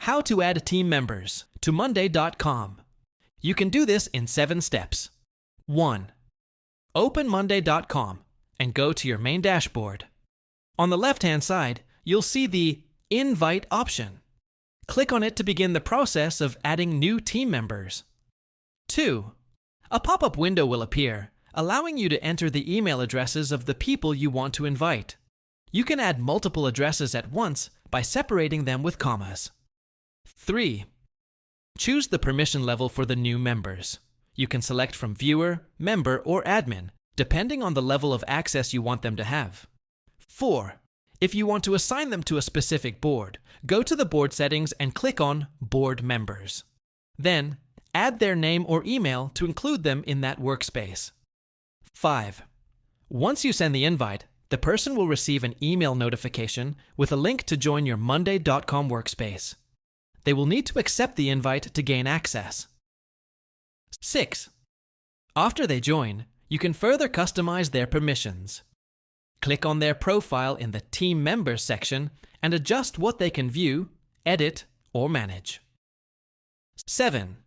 How to add team members to Monday.com. You can do this in 7 steps. 1. Open Monday.com and go to your main dashboard. On the left-hand side, you'll see the Invite option. Click on it to begin the process of adding new team members. 2. A pop-up window will appear, allowing you to enter the email addresses of the people you want to invite. You can add multiple addresses at once by separating them with commas. 3. Choose the permission level for the new members. You can select from Viewer, Member, or Admin, depending on the level of access you want them to have. 4. If you want to assign them to a specific board, go to the board settings and click on Board Members. Then, add their name or email to include them in that workspace. 5. Once you send the invite, the person will receive an email notification with a link to join your Monday.com workspace. They will need to accept the invite to gain access. 6. After they join, you can further customize their permissions. Click on their profile in the Team Members section and adjust what they can view, edit, or manage. 7.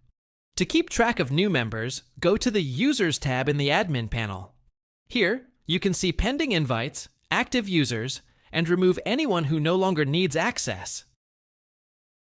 To keep track of new members, go to the Users tab in the Admin panel. Here, you can see pending invites, active users, and remove anyone who no longer needs access.